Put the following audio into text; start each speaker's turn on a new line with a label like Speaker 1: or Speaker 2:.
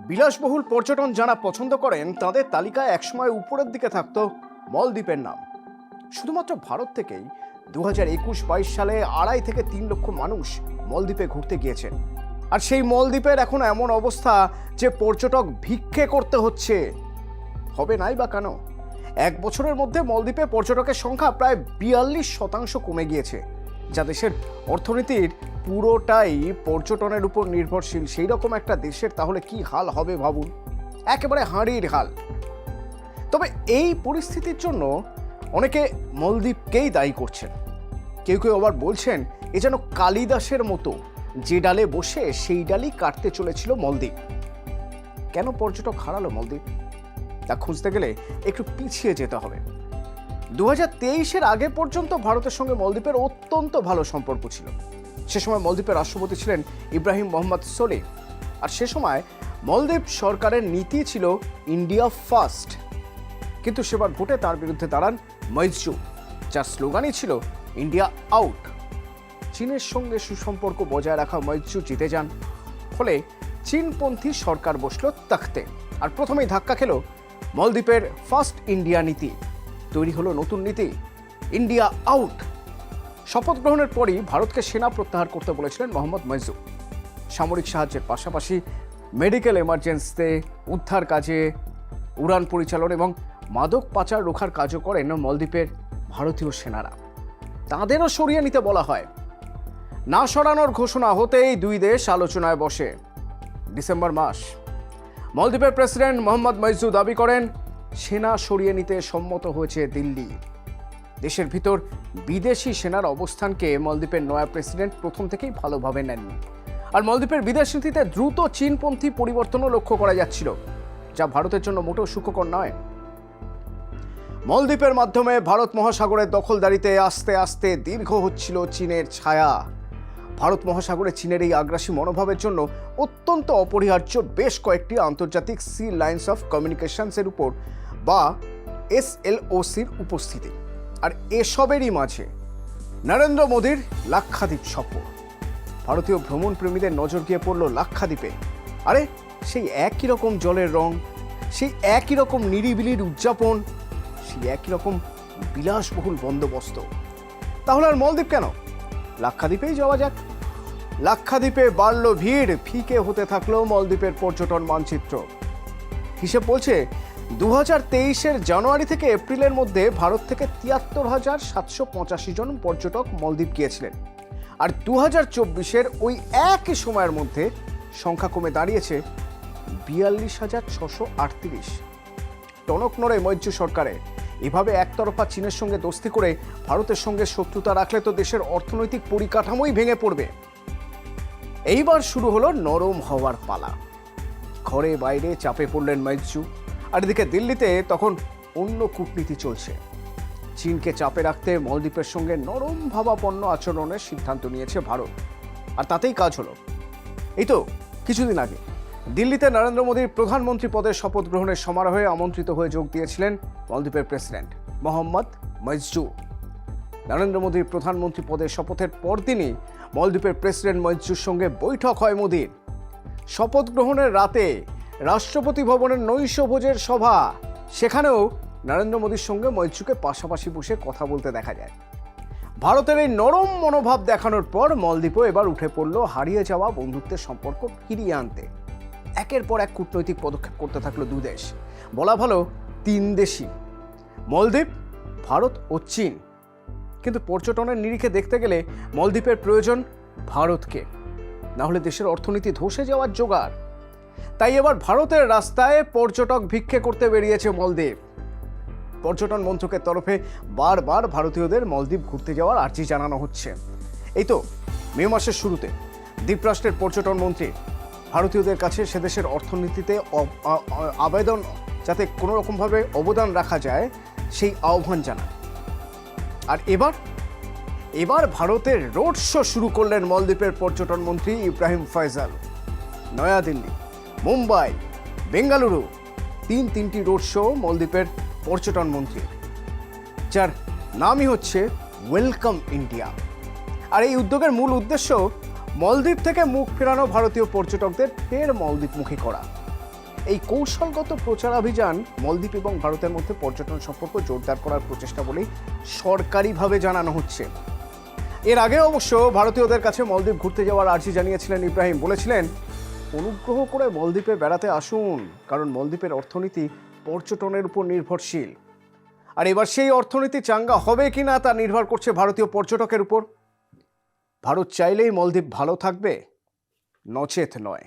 Speaker 1: বিলাসবহুল পর্যটন যারা পছন্দ করেন তাদের তালিকায় একসময় উপরের দিকে থাকতো মলদ্বীপের নাম। শুধুমাত্র ভারত থেকেই 2021-22 সালে 2.5 থেকে 3 লক্ষ মানুষ মলদ্বীপে ঘুরতে গিয়েছেন। আর সেই মলদ্বীপের এখন এমন অবস্থা যে পর্যটক ভিক্ষে করতে হচ্ছে। হবে নাই বা কেন? 1 বছরের মধ্যে মলদ্বীপে পর্যটকের সংখ্যা প্রায় 42% কমে গিয়েছে, যা দেশের অর্থনীতির পুরোটাই পর্যটনের উপর নির্ভরশীল। সেই রকম একটা দেশের তাহলে কি হাল হবে ভাবুন, একেবারে হাঁড়ির হাল। তবে এই পরিস্থিতির জন্য অনেকে মলদ্বীপকেই দায়ী করছেন। কেউ কেউ আবার বলছেন এ যেন কালিদাসের মতো, যে ডালে বসে সেই ডালই কাটতে চলেছিল মলদ্বীপ। কেন পর্যটক হারালো মলদ্বীপ, তা খুঁজতে গেলে একটু পিছিয়ে যেতে হবে। 2023-এর আগে পর্যন্ত ভারতের সঙ্গে মলদ্বীপের অত্যন্ত ভালো সম্পর্ক ছিল। সে সময় মলদ্বীপের রাষ্ট্রপতি ছিলেন ইব্রাহিম মোহাম্মদ সোলিহ। আর সে সময় মলদ্বীপ সরকারের নীতি ছিল ইন্ডিয়া ফার্স্ট। কিন্তু সেবার ভোটে তার বিরুদ্ধে দাঁড়ান মইজু, যার স্লোগানই ছিল ইন্ডিয়া আউট। চীনের সঙ্গে সুসম্পর্ক বজায় রাখা মইজু জিতে যান। ফলে চীনপন্থী সরকার বসলো তাখতে। আর প্রথমেই ধাক্কা খেল মলদ্বীপের ফার্স্ট ইন্ডিয়া নীতি। তৈরি হলো নতুন নীতি ইন্ডিয়া আউট। শপথ গ্রহণের পরই ভারতকে সেনা প্রত্যাহার করতে বলেছিলেন মোহাম্মদ মইজু। সামরিক সাহায্যের পাশাপাশি মেডিকেল এমার্জেন্সিতে, উদ্ধার কাজে, উড়ান পরিচালন এবং মাদক পাচার রোখার কাজও করেন মলদ্বীপের ভারতীয় সেনারা। তাঁদেরও সরিয়ে নিতে বলা হয়। না সরানোর ঘোষণা হতেই দুই দেশ আলোচনায় বসে। ডিসেম্বর মাস। মলদ্বীপের প্রেসিডেন্ট মোহাম্মদ মইজু দাবি করেন সেনা সরিয়ে নিতে সম্মত হয়েছে দিল্লি। দেশের ভিতর বিদেশি সেনার অবস্থানকে মলদ্বীপের নয়া প্রেসিডেন্ট প্রথম থেকেই ভালোভাবে নেননি। আর মলদ্বীপের বিদেশ নীতিতে দ্রুত চীনপন্থী পরিবর্তনও লক্ষ্য করা যাচ্ছিল, যা ভারতের জন্য মোটেও সুখকর নয়। মলদ্বীপের মাধ্যমে ভারত মহাসাগরের দখলদারিতে আস্তে আস্তে দীর্ঘ হচ্ছিল চীনের ছায়া। ভারত মহাসাগরে চীনের এই আগ্রাসী মনোভাবের জন্য অত্যন্ত অপরিহার্য বেশ কয়েকটি আন্তর্জাতিক সি লাইন্স অফ কমিউনিকেশনসের উপর বা SLOCর উপস্থিতি। আর এসবেরই মাঝে নরেন্দ্র মোদীর লাক্ষাদ্বীপ সফর। ভারতীয় ভ্রমণ প্রেমীদের নজর গিয়ে পড়ল লাক্ষাদ্বীপে। আরে সেই একই রকম জলের রং, সেই একই রকম নিরিবিলির উদযাপন, সেই একই রকম বিলাসবহুল বন্দোবস্ত। তাহলে আর মলদ্বীপ কেন? লাক্ষাদ্বীপেই যাওয়া যাক। লাক্ষাদ্বীপে বাড়ল ভিড়, ফিকে হতে থাকলো মলদ্বীপের পর্যটন মানচিত্র। হিসেব বলছে 2023-এর জানুয়ারি থেকে এপ্রিলের মধ্যে ভারত থেকে 73,785 জন পর্যটক মলদ্বীপ গিয়েছিলেন। আর 2024-এর ওই একই সময়ের মধ্যে সংখ্যা কমে দাঁড়িয়েছে 42,638। টনক নড়ে মৈত্রী সরকারে। এভাবে একতরফা চীনের সঙ্গে দোস্তি করে ভারতের সঙ্গে শত্রুতা রাখলে তো দেশের অর্থনৈতিক পরিকাঠামোই ভেঙে পড়বে। এইবার শুরু হলো নরম হওয়ার পালা। ঘরে বাইরে চাপে পড়লেন মৈত্রী। আর এদিকে দিল্লিতে তখন অন্য কূটনীতি চলছে। চীনকে চাপে রাখতে মলদ্বীপের সঙ্গে নরম ভাবাপন্ন আচরণের সিদ্ধান্ত নিয়েছে ভারত। আর তাতেই কাজ হলো। এই তো কিছুদিন আগে দিল্লিতে নরেন্দ্র মোদীর প্রধানমন্ত্রী পদের শপথ গ্রহণের সমারোহে আমন্ত্রিত হয়ে যোগ দিয়েছিলেন মলদ্বীপের প্রেসিডেন্ট মোহাম্মদ মইজু। নরেন্দ্র মোদীর প্রধানমন্ত্রী পদের শপথের পরদিনই মলদ্বীপের প্রেসিডেন্ট মইজুর সঙ্গে বৈঠক হয় মোদীর। শপথ গ্রহণের রাতে রাষ্ট্রপতি ভবনের নৈশভোজের সভা, সেখানেও নরেন্দ্র মোদীর সঙ্গে মইজুকে পাশাপাশি বসে কথা বলতে দেখা যায়। ভারতের এই নরম মনোভাব দেখানোর পর মলদ্বীপও এবার উঠে পড়ল হারিয়ে যাওয়া বন্ধুত্বের সম্পর্ক ফিরিয়ে আনতে। একের পর এক কূটনৈতিক পদক্ষেপ করতে থাকলো দু দেশ, বলা ভালো 3 দেশই, মলদ্বীপ, ভারত ও চীন। কিন্তু পর্যটনের নিরিখে দেখতে গেলে মলদ্বীপের প্রয়োজন ভারতকে, না হলে দেশের অর্থনীতি ধসে যাওয়ার জোগাড়। তাই এবার ভারতের রাস্তায় পর্যটক ভিক্ষে করতে বেরিয়েছে মলদ্বীপ। পর্যটন মন্ত্রকের তরফে বারবার ভারতীয়দের মলদ্বীপ ঘুরতে যাওয়ার আর্জি জানানো হচ্ছে। এই তো মে মাসের শুরুতে দ্বীপরাষ্ট্রের পর্যটন মন্ত্রী ভারতীয়দের কাছে সেদেশের অর্থনীতিতে আবেদন যাতে কোনো রকমভাবে অবদান রাখা যায় সেই আহ্বান জানান। আর এবার ভারতের রোড শো শুরু করলেন মলদ্বীপের পর্যটন মন্ত্রী ইব্রাহিম ফয়সাল। নয়াদিল্লি, মুম্বাই, বেঙ্গালুরু, তিনটি রোড শো মলদ্বীপের পর্যটন মন্ত্রী, যার নামই হচ্ছে ওয়েলকাম ইন্ডিয়া। আর এই উদ্যোগের মূল উদ্দেশ্য মলদ্বীপ থেকে মুখ ফেরানো ভারতীয় পর্যটকদের ফের মলদ্বীপমুখী করা। এই কৌশলগত প্রচারাভিযান মলদ্বীপ এবং ভারতের মধ্যে পর্যটন সম্পর্ক জোরদার করার প্রচেষ্টা বলেই সরকারিভাবে জানানো হচ্ছে। এর আগে অবশ্য ভারতীয়দের কাছে মলদ্বীপ ঘুরতে যাওয়ার আর্জি জানিয়েছিলেন ইব্রাহিম। বলেছিলেন, অনুগ্রহ করে মলদ্বীপে বেড়াতে আসুন, কারণ মলদ্বীপের অর্থনীতি পর্যটনের উপর নির্ভরশীল। আর এবার সেই অর্থনীতি চাঙ্গা হবে কিনা তা নির্ভর করছে ভারতীয় পর্যটকের উপর। ভারত চাইলেই মলদ্বীপ ভালো থাকবে, নচেত নয়।